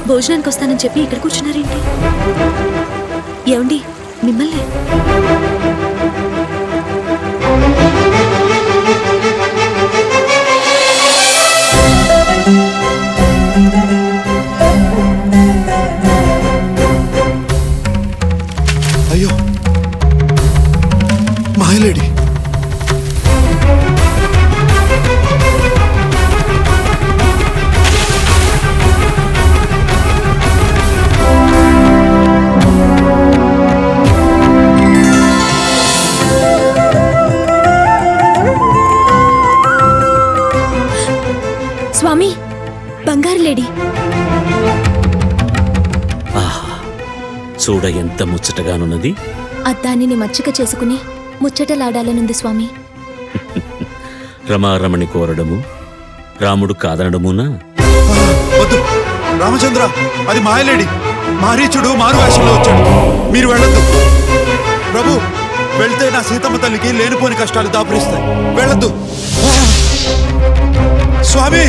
భోజనానికి వస్తానని చెప్పి ఇక్కడ కూర్చున్నారేంటి? ఏమండి మిమ్మల్ని? అయ్యో మాయలేడి, స్వామి బంగారు లేడీ. చూడ ఎంత ముచ్చటగానున్నది. అద్దానిని మచ్చిక చేసుకుని ముచ్చటలాడాలనుంది స్వామి. రమారమణి కోరడము రాముడు కాదనడమునా? వద్దు రామచంద్ర, అది మాయలేడి. మారీచుడు మారు వేషంలో వచ్చాడు. మీరు వెళ్ళొద్దు ప్రభు. వెళ్తే నా సీతమ్మ తల్లికి లేనిపోని కష్టాలు దాపురిస్తాయి. వెళ్ళొద్దు స్వామి.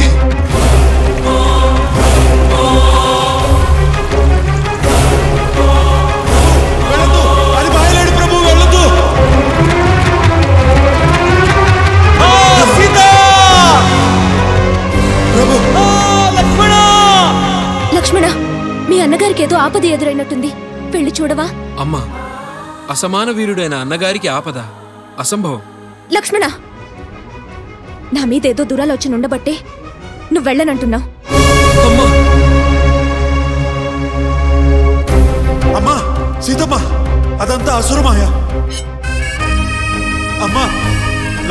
వెళ్ళొద్దు, అది మాయలేడి ప్రభు. వెళ్ళొద్దు. లక్ష్మణ, మీ అన్నగారికి ఏదో ఆపద ఎదురైనట్టుంది. పెళ్లి చూడవా? అమ్మా, అసమాన వీరుడైన అన్నగారికి ఆపద అసంభవం. లక్ష్మణ, నా మీదేదో దురాలోచన ఉండబట్టే నువ్వు వెళ్ళనంటున్నావు. అమ్మా సీతమ్మ, అదంతా అసురమాయ. అమ్మా,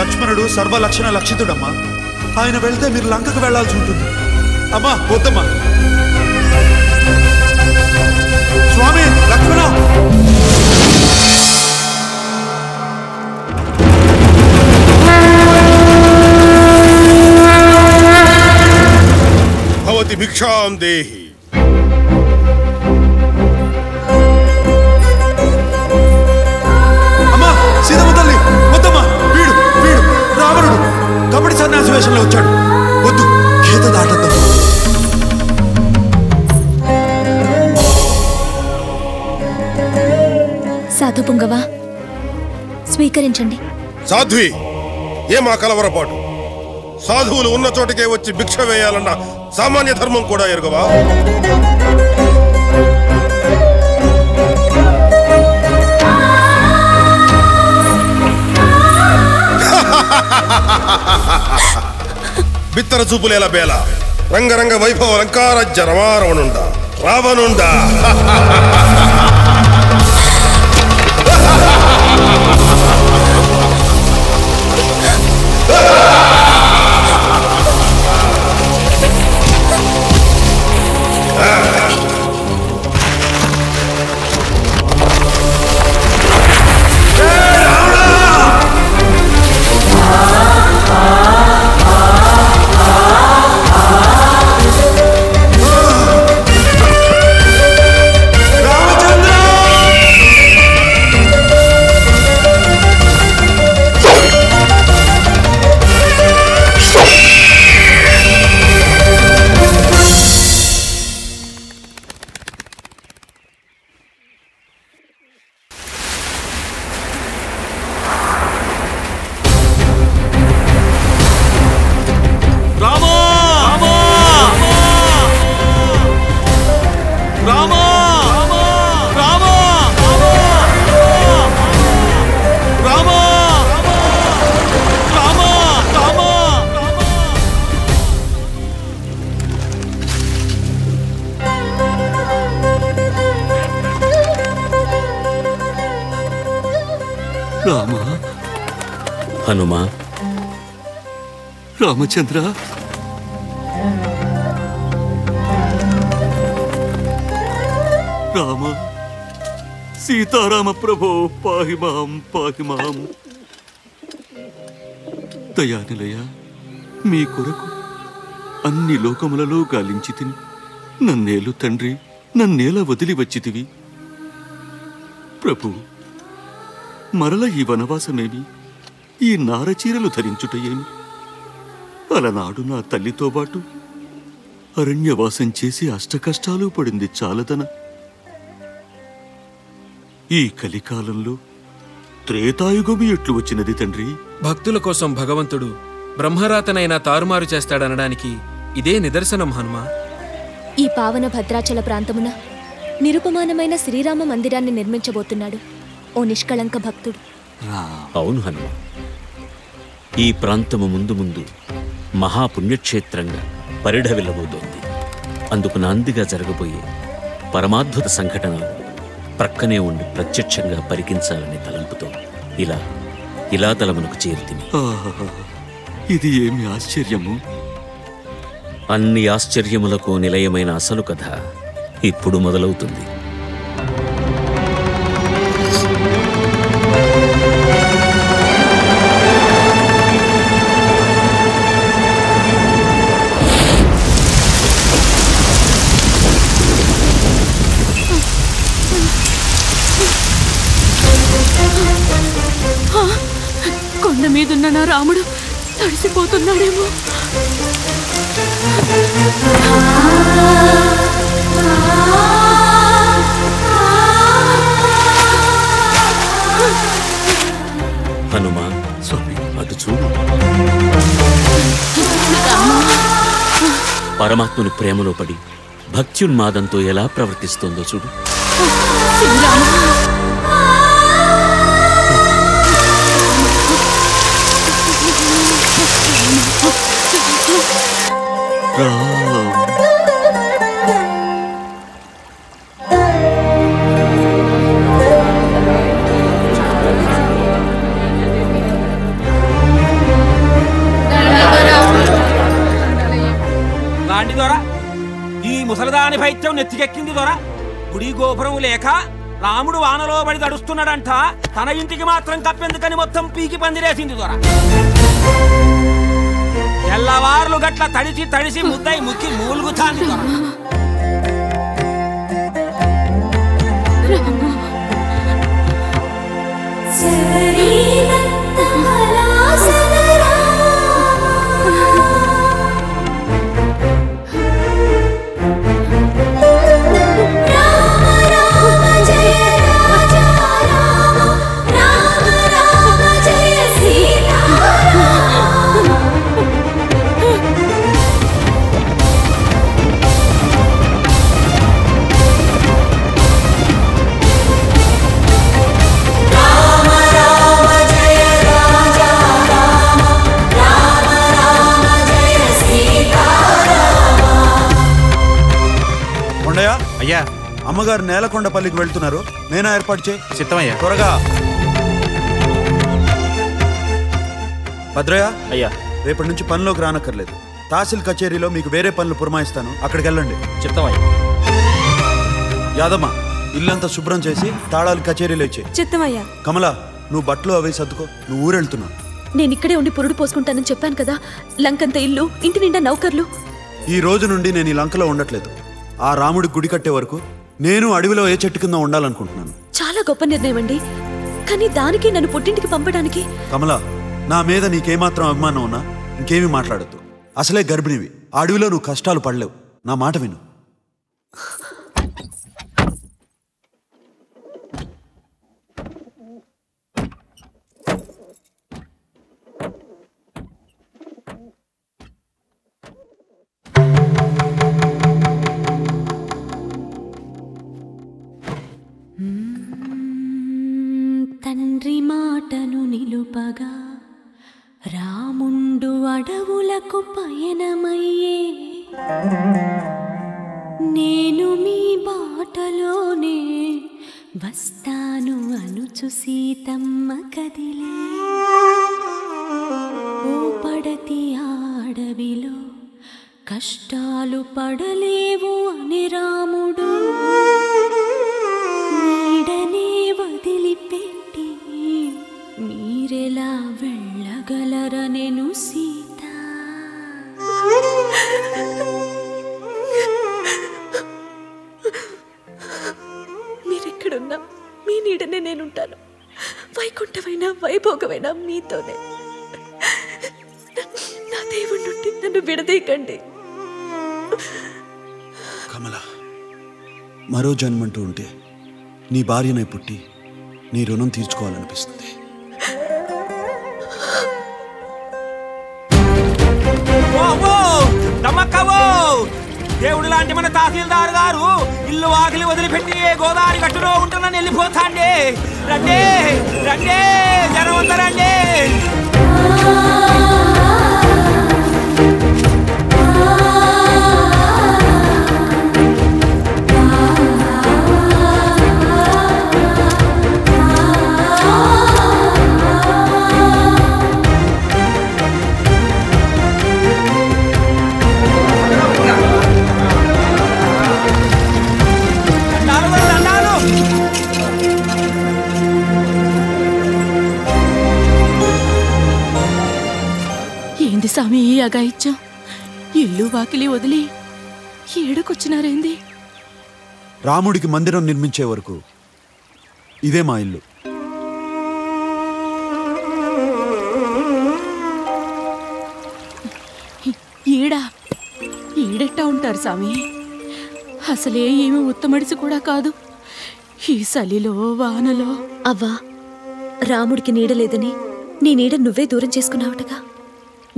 లక్ష్మణుడు సర్వలక్షణ లక్షితుడమ్మా. ఆయన వెళ్తే మీరు లంకకు వెళ్లాల్సి ఉంటుంది. అమ్మా వద్దమ్మా. స్వామి లక్ష్మణ. భవతి భిక్షాం దేహి. అమ్మా సీతమ్మ తల్లి వద్దమ్మా. వీడు వీడు రావణుడు కపటి సన్యాసి వేషంలో వచ్చాడు. వద్దు, గీత దాటద్దు. సాధు పుంగవా, స్వీకరించండి. సాధ్వి, ఏమా కలవరపాటు? సాధువులు ఉన్న చోటకే వచ్చి భిక్ష వేయాలన్న సామాన్య ధర్మం కూడా ఎరుగవా? బిత్తర చూపులేల బేల, రంగరంగ వైభవ లంకారాజ్య రమారవణుండా రావణుండా. రామా, హనుమా, రామచంద్ర, రామ, సీతారామ ప్రభో పాహి మాం, పాహి మాం. దయానిలయ, మీ కొరకు అన్ని లోకములలో గాలించి తిని నన్నేలు తండ్రి, నన్నేల వదిలి వచ్చితివి. ప్రభు, మరల ఈ వనవాసమేమి, ఈ నారచీరలు ధరించుటయేమి? అలనాడు నా తల్లితో పాటు అరణ్యవాసం చేసి అష్టకష్టాలు పడింది చాలదన. ఈ కలికాలంలో త్రేతాయుగము ఎట్లు వచ్చినది తండ్రి? భక్తుల కోసం భగవంతుడు బ్రహ్మరాతనైనా తారుమారు చేస్తాడనడానికి ఇదే నిదర్శనం హనుమా. ఈ పావన భద్రాచల ప్రాంతమున నిరుపమానమైన శ్రీరామ మందిరాన్ని నిర్మించబోతున్నాడు ఓ నిష్కళంక భక్తుడు. అవును హనుమ, ఈ ప్రాంతము ముందు ముందు మహాపుణ్యక్షేత్రంగా పరిఢవిల్లబోతోంది. అందుకు నాందిగా జరగబోయే పరమాద్భుత సంఘటనను ప్రక్కనే ఉండి ప్రత్యక్షంగా పరికించాలనే తలంపుతో ఇలా తలమునకు చేరుతిని. ఇది ఏమి ఆశ్చర్యము! అన్ని ఆశ్చర్యములకు నిలయమైన అసలు కథ ఇప్పుడు మొదలవుతుంది. కొండ మీదున్న నా రాముడు తడిసిపోతున్నాడేమో. హనుమా, స్వామి, అటు చూడు. పరమాత్ముని ప్రేమలో పడి భక్త్యున్మాదంతో ఎలా ప్రవర్తిస్తోందో చూడు. రాండి దొరా, ఈ ముసలదాని భైత్యం నెత్తికెక్కింది దొరా. గుడి గోపురం లేక రాముడు వానలో పడి తడుస్తున్నాడంట. తన ఇంటికి మాత్రం కప్పెందుకని మొత్తం పీకి పందిరేసింది దొరా. తెల్లవార్లు గట్ల తడిసి తడిసి ముద్దై ముక్కి మూలుగుతాంది దొరా. అయ్యా, అమ్మగారు నేలకొండపల్లికి వెళ్తున్నారు. నేనా ఏర్పాటు చేయి. చిత్తమయ్యా. త్వరగా. భద్రయ్య, అయ్యా, రేపటి నుంచి పనిలోకి రానక్కర్లేదు. తహసీల్ కచేరీలో మీకు వేరే పనులు పురమాయిస్తాను, అక్కడికి వెళ్ళండి. చిత్తమయ్యా. యాదమ్మ, ఇల్లంతా శుభ్రం చేసి తాళాలు కచేరీలో ఇచ్చేయి. చిత్తమయ్యా. కమలా, నువ్వు బట్టలు అవి సర్దుకో. నువ్వు ఊరెళ్తున్నావు. నేను ఇక్కడే ఉండి పురుడు పోసుకుంటానని చెప్పాను కదా. లంకంత ఇల్లు, ఇంటి నిండా నౌకర్లు. ఈ రోజు నుండి నేను ఈ లంకలో ఉండట్లేదు. ఆ రాముడి గుడి కట్టే వరకు నేను అడవిలో ఏ చెట్టు కింద ఉండాలనుకుంటున్నాను. చాలా గొప్ప నిర్ణయం అండి. కానీ దానికి నన్ను పుట్టింటికి పంపడానికి. కమలా, నా మీద నీకేమాత్రం అభిమానం ఉన్నా ఇంకేమీ మాట్లాడద్దు. అసలే గర్భిణివి. ఆ అడవిలో నువ్వు కష్టాలు పడలేవు. నా మాట విను. తండ్రి మాటను నిలుపగా రాముండు అడవులకు పయనమయ్యే. నేను మీ బాటలోనే వస్తాను అనుచరుడనై. చూచు సీతమ్మ కదిలే ఓ పడతి ఆడవిలో కష్టాలు పడలేవు అని రాముడు నీడనే వదిలిపెట్టి మీరెలా వెళ్ళగలరనెను సీత. మీరెక్కడున్నా మీ నీడనే నేనుంటాను. వైకుంఠమైనా వైభోగమైనా మీతోనే. నా దేవుడి నుండి నన్ను విడదీయకండి. కమల, మరో జన్మంటూ ఉంటే నీ భార్యనై పుట్టి నీ రుణం తీర్చుకోవాలనిపిస్తుంది. దేవుడు లాంటి మన తహసీల్దార్ గారు ఇల్లు వాకిలి వదిలిపెట్టి ఏ గోదావరి గట్టులో ఉంటున్నాను వెళ్ళిపోతాండి. రండి రండి జనం అంతా రండి. ఏంది స్వామి ఈ అగాయిచ్చం? ఇల్లు వాకిలి వదిలి ఏడుకొచ్చినారేంది? రాముడికి మందిరం నిర్మించే వరకు ఇదే మా ఇల్లు. ఈడెట్టా ఉంటారు స్వామి? అసలే ఏమి ఉత్తమడిసి కూడా కాదు. ఈ చలిలో వానలో. అవ్వా, రాముడికి నీడ లేదని నీ నీడ నువ్వే దూరం చేసుకున్నావటగా.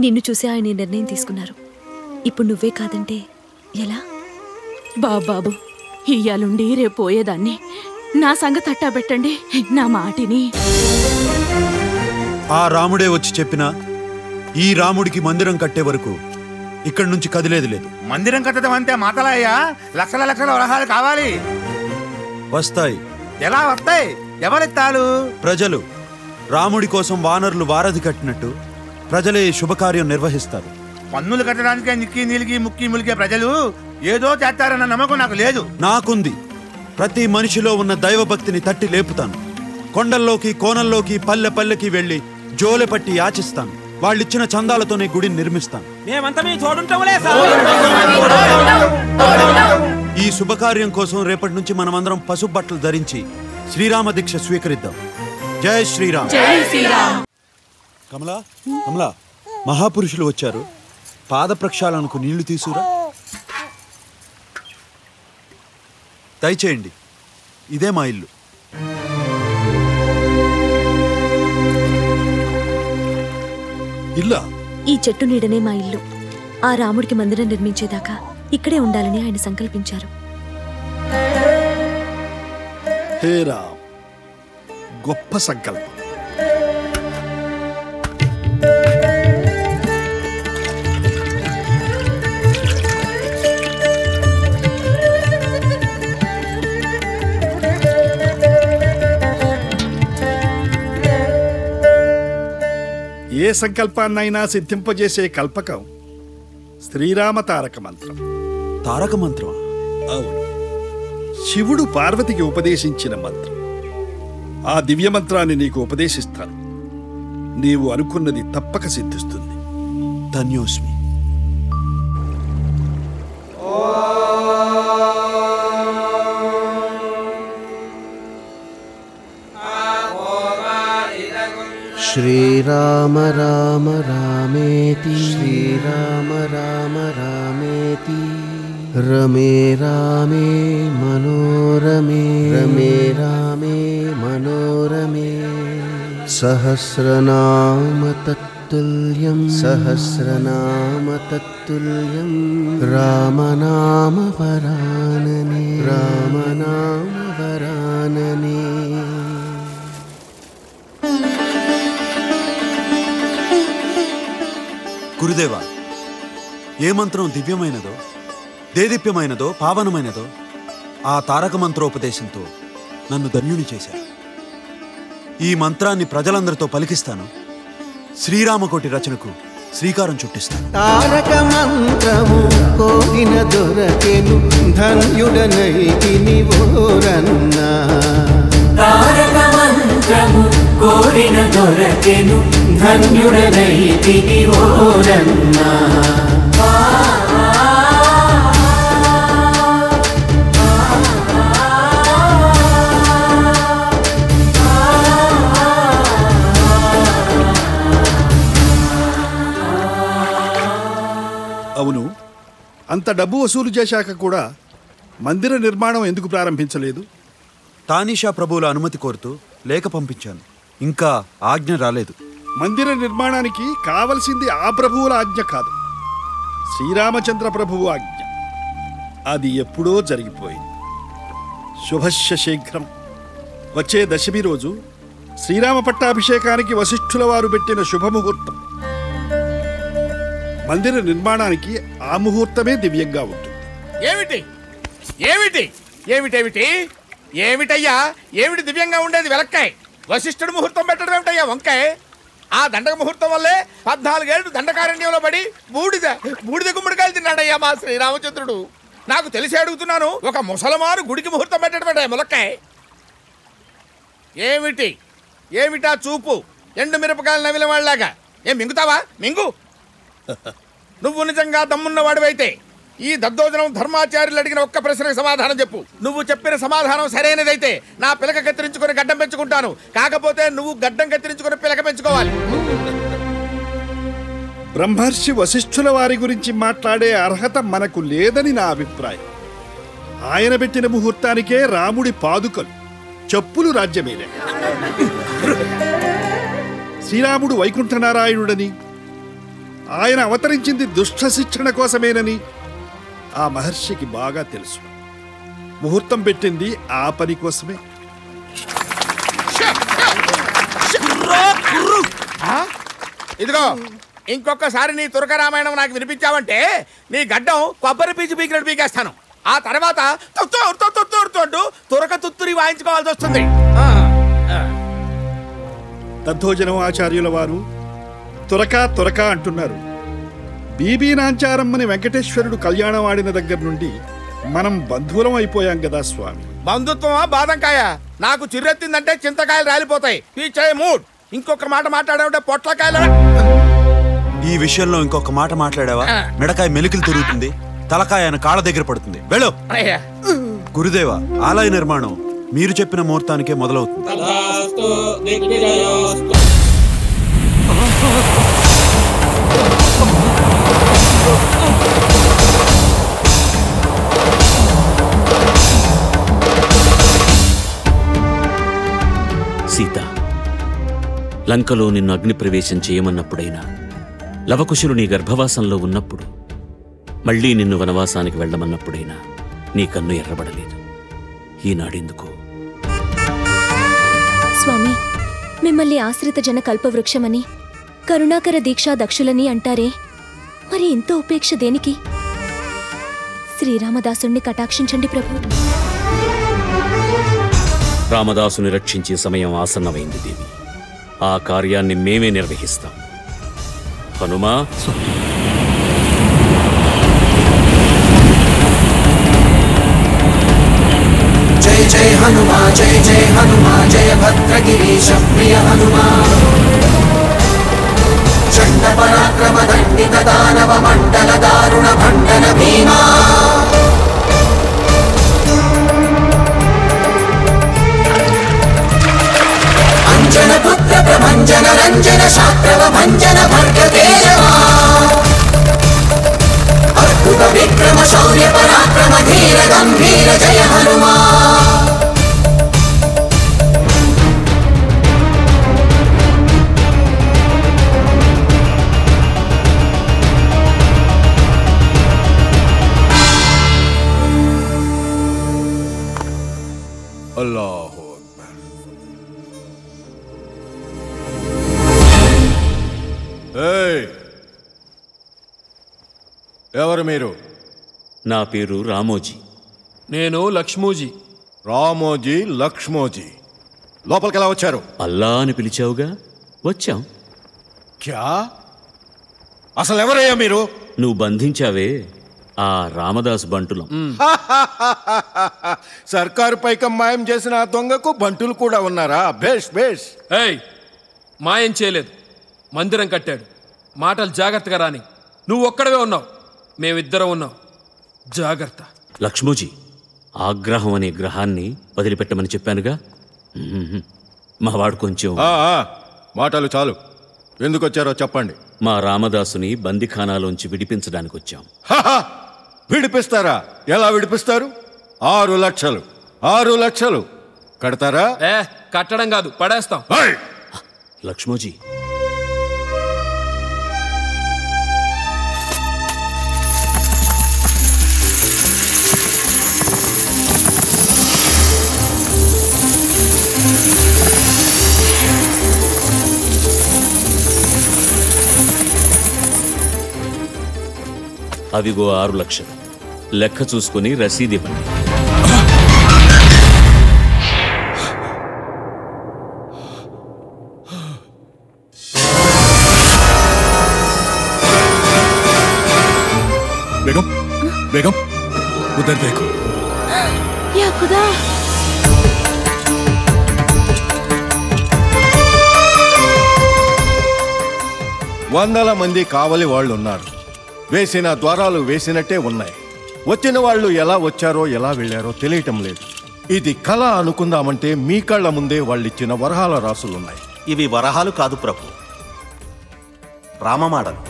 నిన్ను చూసి ఆయన నిర్ణయం తీసుకున్నారు. ఇప్పుడు నువ్వే కాదంటే ఎలా? బాబాబు, ఇయ్యాలుండి రేపు పోయేదాన్ని. నా సంగతి అట్టా పెట్టండి, నా మాటిని. ఆ రాముడే వచ్చి చెప్పినా ఈ రాముడికి మందిరం కట్టే వరకు ఇక్కడి నుంచి కదిలేదు లేదు. మందిరం కట్టడం అంతే మాటలయ్యా. లక్షల లక్షల వరహాలు కావాలి. వస్తాయి. ఎలా వస్తాయి? ఎవరెత్తాలు? ప్రజలు. రాముడి కోసం వానరులు వారధి కట్టినట్టు ప్రజలే శుభకార్యం నిర్వహిస్తారు. పన్నులు కట్టడానికే నిక్కి నీలికి ముక్కి ములికే ప్రజలు ఏదో చేస్తారన్న నమ్మకం నాకు లేదు. నాకుంది. ప్రతి మనిషిలో ఉన్న దైవభక్తిని తట్టి లేపుతాను. కొండల్లోకి కోనల్లోకి పల్లె పల్లెకి వెళ్లి జోలె పట్టి యాచిస్తాను. వాళ్ళిచ్చిన చందాలతోనే గుడిని నిర్మిస్తాను. ఈ శుభకార్యం కోసం రేపటి నుంచి మనమందరం పసుపు బట్టలు ధరించి శ్రీరామ దీక్ష స్వీకరిద్దాం. జై శ్రీరామ్. కమలా, కమలా, మహాపురుషులు వచ్చారు. పాద ప్రక్షాళనకు నీళ్లు తీసుకురా. దయచేయండి. ఇదే మా ఇల్లు. ఇల్లా? ఈ చెట్టు నీడనే మా ఇల్లు. ఆ రాముడికి మందిరం నిర్మించేదాకా ఇక్కడే ఉండాలని ఆయన సంకల్పించారు. హే రామ్, గొప్ప సంకల్పం. ఏ సంకల్పాన్నైనా సిద్ధింపజేసే కల్పకం శ్రీరామ తారక మంత్రం. తారక మంత్రం? అవును, శివుడు పార్వతికి ఉపదేశించిన మంత్రం. ఆ దివ్య మంత్రాన్ని నీకు ఉపదేశిస్తాను. నీవు అనుకున్నది తప్పక సిద్ధిస్తుంది. ధన్యోస్మి. శ్రీరామ రామ రామేతి శ్రీరామ రామ రామేతి రమే రామే మనోరమే రమే రామే మనోరమే సహస్రనామ తత్తుల్యం సహస్రనామ తత్తుల్యం రామనామ వరాననే రామనామ వరాననే. గురుదేవా, ఏ మంత్రం దివ్యమైనదో, దేదీప్యమైనదో, పావనమైనదో ఆ తారక మంత్రోపదేశంతో నన్ను ధన్యుని చేశారు. ఈ మంత్రాన్ని ప్రజలందరితో పలికిస్తాను. శ్రీరామకోటి రచనకు శ్రీకారం చుట్టిస్తాను. తారక మంత్రము కోరిన దొరకెను ధన్యుడనైతిని ఓరన్నా. తారక మంత్రము కోరిన దొరకెను ధన్యుడనైతిని ఓరన్నా. అవును, అంత డబ్బు వసూలు చేశాక కూడా మందిర నిర్మాణం ఎందుకు ప్రారంభించలేదు? తానీషా ప్రభువుల అనుమతి కోరుతూ లేఖ పంపించాను. ఇంకా ఆజ్ఞ రాలేదు. మందిర నిర్మాణానికి కావలసింది ఆ ప్రభువుల ఆజ్ఞ కాదు, శ్రీరామచంద్ర ప్రభువు ఆజ్ఞ. అది ఎప్పుడో జరిగిపోయింది. శుభస్య శీఘ్రం. వచ్చే దశమి రోజు శ్రీరామ పట్టాభిషేకానికి వశిష్ఠుల వారు పెట్టిన శుభముహూర్తం. మందిర నిర్మాణానికి ఆ ముహూర్తమే దివ్యంగా ఉంటుంది. ఏమిటి ఏమిటి ఏమిటేమిటి ఏమిటయ్యా? ఏమిటి దివ్యంగా ఉండేది? వెలక్కాయ్. వశిష్ఠుడు ముహూర్తం పెట్టడం ఏమిటయ్యా వంకాయ్? ఆ దండక ముహూర్తం వల్లే 14 ఏళ్ళు దండకారణ్యంలో పడి బూడిద గుమ్మడికాయలు తిన్నాడయ్యా మా శ్రీరామచంద్రుడు. నాకు తెలిసి అడుగుతున్నాను, ఒక ముసలమారు గుడికి ముహూర్తం పెట్టడం ఏంటయ్యా ములక్కాయ్? ఏమిటా చూపు? ఎండు మిరపకాయలు నవిల వాళ్ళలాగా. ఏం మింగుతావా? మింగు. నువ్వు నిజంగా దమ్మున్నవాడివైతే ఈ దద్దోజనం ధర్మాచార్యులు అడిగిన ఒక్క ప్రశ్నకు సమాధానం చెప్పు. నువ్వు చెప్పిన సమాధానం సరైనదైతే నా పిలక కత్తిరించుకుని గడ్డం పెంచుకుంటాను. కాకపోతే నువ్వు గడ్డం కత్తిరించుకుని పిలక పెంచుకోవాలి. బ్రహ్మర్షి వశిష్ఠుల వారి గురించి మాట్లాడే అర్హత మనకు లేదని నా అభిప్రాయం. ఆయన పెట్టిన ముహూర్తానికే రాముడి పాదుకలు, చెప్పులు రాజ్యమేలే. శ్రీరాముడు వైకుంఠనారాయణుడని, ఆయన అవతరించింది దుష్ట శిక్షణ కోసమేనని ఆ మహర్షికి బాగా తెలుసు. ముహూర్తం పెట్టింది ఆ పని కోసమే. ఇదిగో, ఇంకొకసారి నీ తురక రామాయణం నాకు వినిపించావంటే నీ గడ్డం కొబ్బరి పీచు పీకినట్టు పీకేస్తాను. ఆ తర్వాత తురక తుత్తురి వాయించుకోవాల్సి వస్తుంది. దద్దోజనం ఆచార్యుల వారు తురక అంటున్నారు. బీబీ నాంచారమ్మని వెంకటేశ్వరుడు కళ్యాణం ఆడిన దగ్గర నుండి మనం బంధువులం అయిపోయాం కదా స్వామి. బంధుత్వమా బాదంకాయ? నాకు చిర్రెత్తిందంటే చింతకాయలు రాలిపోతాయి. మూడ్. ఇంకొక మాట మాట్లాడావంటే పొట్లకాయలు. ఈ విషయంలో ఇంకొక మాట మాట్లాడావా మెడకాయ మెలికలు తిరుగుతుంది, తలకాయ ఆయన కాళ్ళ దగ్గర పడుతుంది. వెళ్ళు. గురుదేవ, ఆలయ నిర్మాణం మీరు చెప్పిన ముహూర్తానికే మొదలవుతుంది. సీత, లంకలో నిన్ను అగ్నిప్రవేశం చేయమన్నప్పుడైనా, లవకుశులు నీ గర్భవాసంలో ఉన్నప్పుడు, మళ్లీ నిన్ను వనవాసానికి వెళ్లమన్నప్పుడైనా నీ కన్ను ఎర్రబడలేదు. ఈనాడెందుకో? స్వామి, మిమ్మల్ని ఆశ్రిత జన కల్పవృక్షమని, కరుణాకర దీక్షా దక్షులని అంటారే, మరి ఇంత ఉపేక్ష దేనికి? శ్రీరామదాసుణ్ణి కటాక్షించండి ప్రభు. రామదాసుని రక్షించే సమయం ఆసన్నమైంది దేవి. ఆ కార్యాన్ని మేమే నిర్వహిస్తాం. హనుమా, జయ జయ హనుమా, జయ జయ హనుమా, జయ భద్రగిరీశ ప్రియ హనుమా. చండ పరాక్రమ దండిత దానవ మండల దారుణ భండన భీమా. అంజన పుత్ర ప్రభంజన రంజన శాస్త్రవ భంజన భర్గ కేశవా. అద్భుత విక్రమ శౌర్య పరాక్రమ ధీర గంభీర జయ హనుమా. అల్లాహు అక్బర్. ఎవరు మీరు? నా పేరు రామోజీ. నేను లక్ష్మోజీ. రామోజీ, లక్ష్మోజీ, లోపలికి ఎలా వచ్చారు? అల్లా అని పిలిచావుగా, వచ్చాం. క్యా? అసలు ఎవరయ్యా మీరు? నువ్వు బంధించావే ఆ రామదాస్ బంటులం. సర్కారు పైకం మాయం చేసిన ఆ దొంగకు బంటులు కూడా ఉన్నారా? బేష్ బేష్. ఏయ్, మాయం చేయలేదు, మందిరం కట్టాడు. మాటలు జాగ్రత్తగా రాని. నువ్వు ఒక్కడవే ఉన్నావు, మేమిద్దరం ఉన్నాం. జాగ్రత్త. లక్ష్మోజీ, ఆగ్రహం అనే గ్రహాన్ని వదిలిపెట్టమని చెప్పానుగా. మావాడు కొంచెం మాటలు చాలు. ఎందుకు వచ్చారో చెప్పండి. మా రామదాసుని బందిఖానాలోంచి విడిపించడానికి వచ్చాం. విడిపిస్తారా? ఎలా విడిపిస్తారు? 6 లక్షలు 6 లక్షలు కడతారా? కట్టడం కాదు, పడేస్తాం. లక్ష్మోజీ, అవిగో 6 లక్షలు. లెక్క చూసుకుని రసీదివ్వండి. బేగం, బేగం, ఉదర్ దేఖో. యా ఖుదా. వందల మంది కావలి వాళ్ళు ఉన్నారు. వేసిన ద్వారాలు వేసినట్టే ఉన్నాయి. వచ్చిన వాళ్ళు ఎలా వచ్చారో ఎలా వెళ్ళారో తెలియటం లేదు. ఇది కళ అనుకుందామంటే మీ కళ్ళ ముందే వాళ్ళిచ్చిన వరహాల రాసులున్నాయి. ఇవి వరహాలు కాదు ప్రభు, రామమాడలు.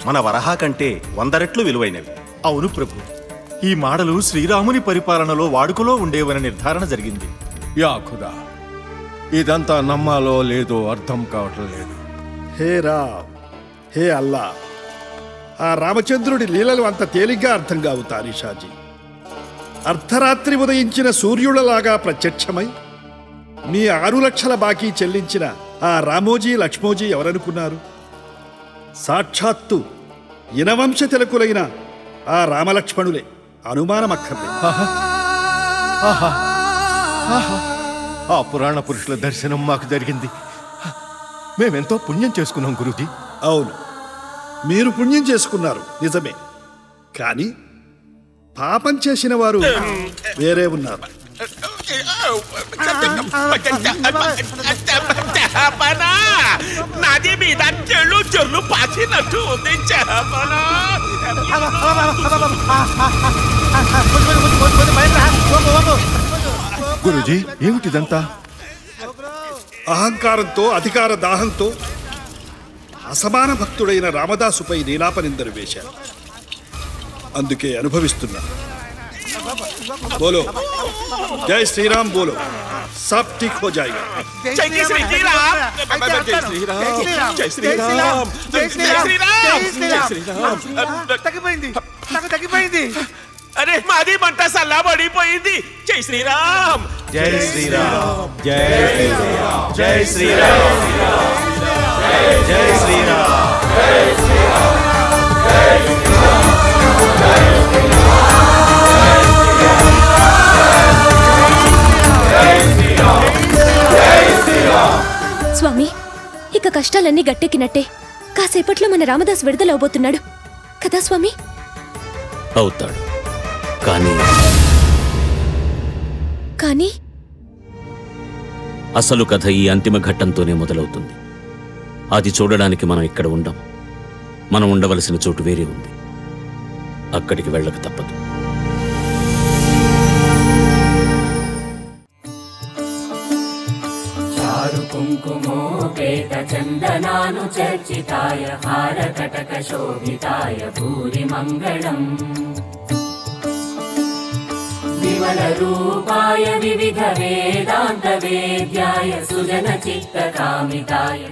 మన వరహా కంటే 100 రెట్లు విలువైనవి. అవును ప్రభు, ఈ మాడలు శ్రీరాముని పరిపాలనలో వాడుకలో ఉండేవని నిర్ధారణ జరిగింది. యా ఖుదా, ఇదంతా నమ్మాలో లేదో అర్థం కావటం లేదు. హే రామ్, హే అల్లా, ఆ రామచంద్రుడి లీలలు అంత తేలిగ్గా అర్థం కావు తారీషాజీ. అర్ధరాత్రి ఉదయించిన సూర్యులలాగా ప్రత్యక్షమై మీ 6 లక్షల బాకీ చెల్లించిన ఆ రామోజీ లక్ష్మోజీ ఎవరనుకున్నారు? సాక్షాత్తు ఇనవంశ తిలకులైన ఆ రామలక్ష్మణులే, అనుమానమక్కర్లేదు. ఆ పురాణ పురుషుల దర్శనం మాకు జరిగింది. మేమెంతో పుణ్యం చేసుకున్నాం గురూజీ. అవును, మీరు పుణ్యం చేసుకున్నారు నిజమే. కానీ పాపం చేసిన వారు వేరే ఉన్నారు. నది మీద చెల్లు చెల్లు పాచినట్టు ఉంది. గురూజీ, ఏమిటిదంతా? అహంకారంతో, అధికార దాహంతో అసమాన భక్తుడైన రామదాసుపై నీలాపనిందరు వేశారు. అందుకే అనుభవిస్తున్నా. బోలో జై శ్రీరామ్, బోలో సబ్ ఠీక్ హో జాయేగా. జై శ్రీరామ్, జై శ్రీరామ్, జై శ్రీరామ్, జై శ్రీరామ్. తగ్గిపోయింది. అరే, మాది మంట సల్లా పడిపోయింది. జై శ్రీరామ్, జై శ్రీరామ్, జై శ్రీరామ్, జై శ్రీరామ్, జై శ్రీరామ్, జై శ్రీరామ్, జై స్వామి, ఇక కష్టాలన్నీ గట్టెక్కినట్టే. కాసేపట్లో మన రామదాస్ విడుదలవబోతున్నాడు కదా స్వామి? అవుతాడు. కానీ కానీ అసలు కథ ఈ అంతిమ ఘట్టంతోనే మొదలవుతుంది. అది చూడడానికి మనం ఇక్కడ ఉండం. మనం ఉండవలసిన చోటు వేరే ఉంది. అక్కడికి వెళ్ళక తప్పదు. కుంకుమోపేత చందనాను చర్చితాయ హారకటక శోభితాయ భూరి మంగళం. విమల రూపాయ వివిధ వేదాంత వేద్యాయ సుజన చిత్త కామితాయ